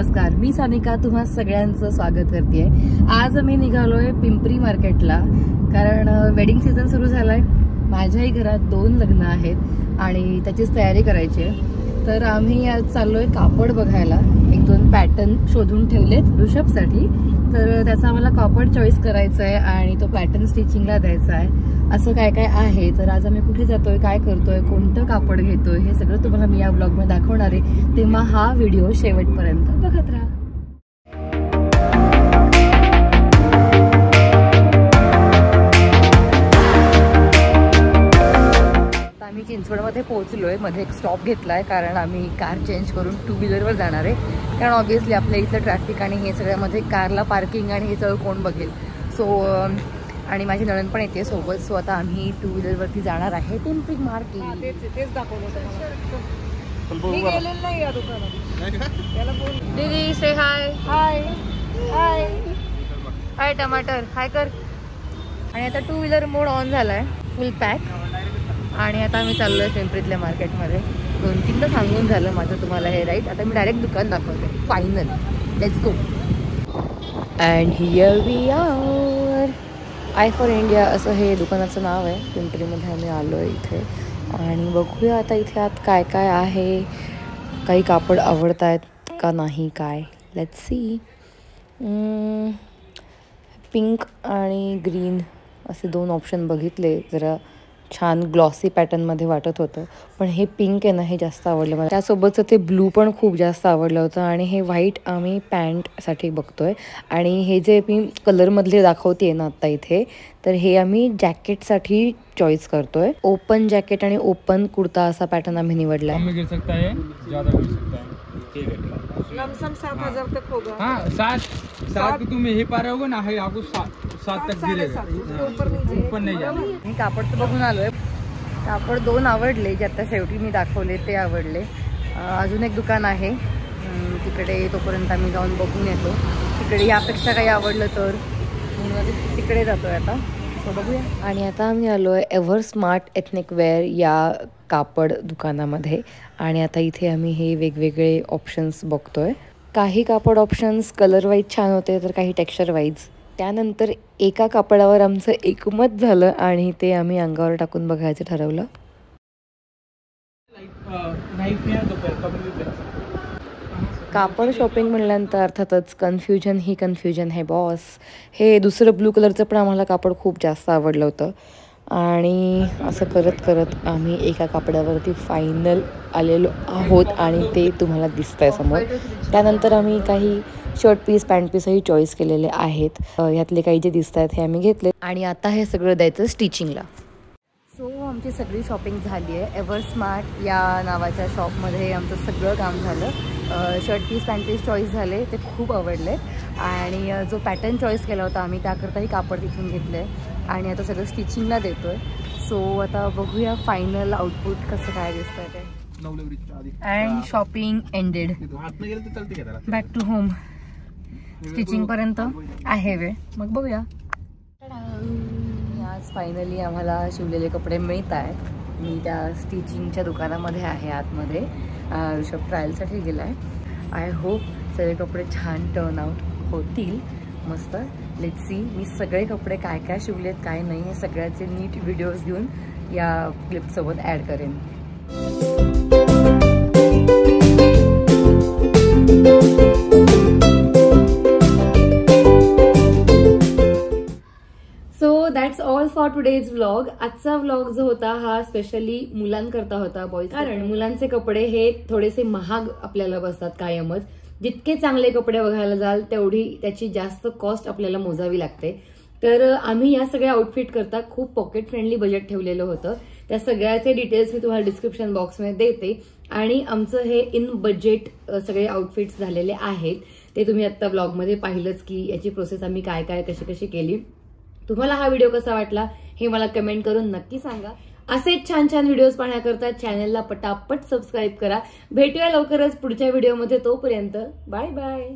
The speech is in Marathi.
नमस्कार, मी सानिका तुम्हा सगळ्यांचं स्वागत करते। आज आम्ही निघालोय पिंपरी मार्केटला, कारण वेडिंग सीझन सुरू झालाय। माझ्याही घरात 2 लग्न आहेत आणि त्याचीच तयारी करायची आहे। तर आम्ही आज चाललोय कापड बघायला। 1-2 पॅटर्न शोधून ठेवलेत ऋषभसाठी, तर त्याचा आम्हाला कापड चॉईस करायचा आहे आणि तो पॅटर्न स्टिचिंगला द्यायचा आहे। असं काय काय आहे, तर आज आम्ही कुठे जातोय, काय करतोय, कोणतं कापड घेतोय, हे सगळं तुम्हाला मी या ब्लॉगमध्ये दाखवणार आहे। तेव्हा हा व्हिडिओ शेवटपर्यंत बघत राहा। आम्ही चिंचवडमध्ये पोहोचलोय। मध्ये एक स्टॉप घेतलाय, कारण आम्ही कार चेंज करून 2 व्हीलरवर जाणार आहे। कारण ऑब्व्हियसली आपल्या इथलं ट्रॅफिक आणि हे सगळ्यामध्ये कारला पार्किंग आणि हे सगळं कोण बघेल। सो आणि माझी नणंद पण येते सोबत। सो आता आम्ही 2 व्हीलरवरती जाणार आहे पिंपरी मार्केट। दीदी से हाय। हाय हाय हाय टमाटर हाय कर। आणि आता 2 व्हीलर मोड ऑन झालाय, फुल पॅक। आणि आता आम्ही चाललोय पिंपरीतल्या मार्केटमध्ये। 2-3दा सांगून झालं माझं तुम्हाला हे राईट। आता मी डायरेक्ट दुकान दाखवते final. Let's go. And here we are. I for India असं हे दुकानाचं नाव आहे। पिंपरीमध्ये आम्ही आलोय इथे आणि बघूया आता इथे आत काय काय आहे, काही कापड आवडत आहेत का नाही काय। Let's see. पिंक आणि ग्रीन असे 2 ऑप्शन बघितले, जरा छान ग्लॉसी पॅटर्नमध्ये वाटत होतं। पण हे पिंक आहे ना, हे जास्त आवडलं मला। त्यासोबतचं ते ब्लू पण खूप जास्त आवडलं होतं। आणि हे व्हाईट आम्ही पॅन्टसाठी बघतोय। आणि हे जे मी कलरमधले दाखवते ना आत्ता इथे, तर हे आम्ही जॅकेटसाठी चॉईस करतोय। ओपन जॅकेट आणि ओपन कुर्ता असा पॅटर्न आम्ही निवडला आहे। 7,000 तक होगा। हाँ 7 तुम्हें ही पा रहे होगे ना, है आपको 7 तक गिरेगा, ऊपर नहीं जाना। मी कापड तर बघून आलोय। कापड 2 आवडले, जे आता शेवटी मी दाखवले ते आवडले। अजून एक दुकान आहे तिकडे, तोपर्यंत आम्ही जाऊन बघून येतो। तिकडे यापेक्षा काही आवडलं तर म्हणून तिकडे जातोय आता। सो बघूया। आणि आता आम्ही आलोय एव्हर स्मार्ट एथनिक वेअर या कापड दुकानामध्ये। आणि आता इथे आम्ही हे वेगवेगळे ऑप्शन्स बघतोय। काही कापड ऑप्शन्स कलर वाईज छान होते, तर काही टेक्स्चर वाईज। त्यानंतर एका कापडावर आमचं एकमत झालं आणि ते आम्ही अंगावर टाकून बघायचं ठरवलं। कापड शॉपिंग म्हणल्यानंतर अर्थातच कन्फ्युजन ही कन्फ्युजन है बॉस। हे दुसरं ब्लू कलरचं पण आम्हाला कापड खूप जास्त आवडलं होतं। आणि असं करत करत आम्ही एका कापडावरती फायनल आलेलो आहोत आणि ते तुम्हाला दिसतंय समोर। त्यानंतर आम्ही काही शर्ट पीस पॅन्ट पीसही चॉईस केलेले आहेत। ह्यातले काही जे दिसत आहेत हे आम्ही घेतले आणि आता हे सगळं द्यायचं स्टिचिंगला। सो आमची सगळी शॉपिंग झाली आहे। एव्हर स्मार्ट या नावाच्या शॉपमध्ये आमचं सगळं काम झालं। Shirt piece pant piece choice झाले, ते खूप आवडले। आणि जो पॅटर्न चॉईस केला होता आम्ही, त्याकरताही कापड तिथून घेतलं आहे आणि आता सगळं स्टिचिंगला देतो आहे। सो आता बघूया फायनल आउटपुट कसं काय दिसतंय ते। And shopping ended. Back to home. स्टिचिंगपर्यंत आहे वेळ, मग बघूया। आज फायनली आम्हाला शिवलेले कपडे मिळत आहेत। मी त्या स्टिचिंगच्या दुकानामध्ये आहे आतमध्ये। ऋषभ ट्रायलसाठी गेला आहे। आय होप सगळे कपडे छान टर्न आउट होतील, मस्त। Let's see. मी सगळे कपडे काय काय शिवलेत काय नाही हे सगळ्याचे नीट व्हिडिओज घेऊन या क्लिपसोबत ॲड करेन। So that's all for today's vlog. आजचा व्लॉग जो होता हा स्पेशली मुलांकरता होता, बॉयज। कारण मुलांचे कपडे हे थोडेसे महाग आपल्याला बसतात कायमच। जितके चांगले कपडे बघायला जाल तेवढी त्याची जास्त कॉस्ट आपल्याला मोजावी लागते। तर आम्ही या सगळ्या आउटफिट करता खूप पॉकेट फ्रेंडली बजेट ठेवलेलं होतं। त्या सगळ्याचे डिटेल्स मी तुम्हाला डिस्क्रिप्शन बॉक्समध्ये देते। आणि आमचं हे इन बजेट सगळे आउटफिट्स झालेले आहेत, ते तुम्ही आत्ता ब्लॉगमध्ये पाहिलंच की याची प्रोसेस आम्ही काय काय कशी कशी केली। तुम्हाला हा व्हिडिओ कसा वाटला हे मला कमेंट करून नक्की सांगा। असेच छान छान व्हिडिओज पाहण्याकरता चॅनलला पटापट सबस्क्राईब करा। भेटूया लवकरच पुढच्या व्हिडिओमध्ये, तोपर्यंत बाय बाय।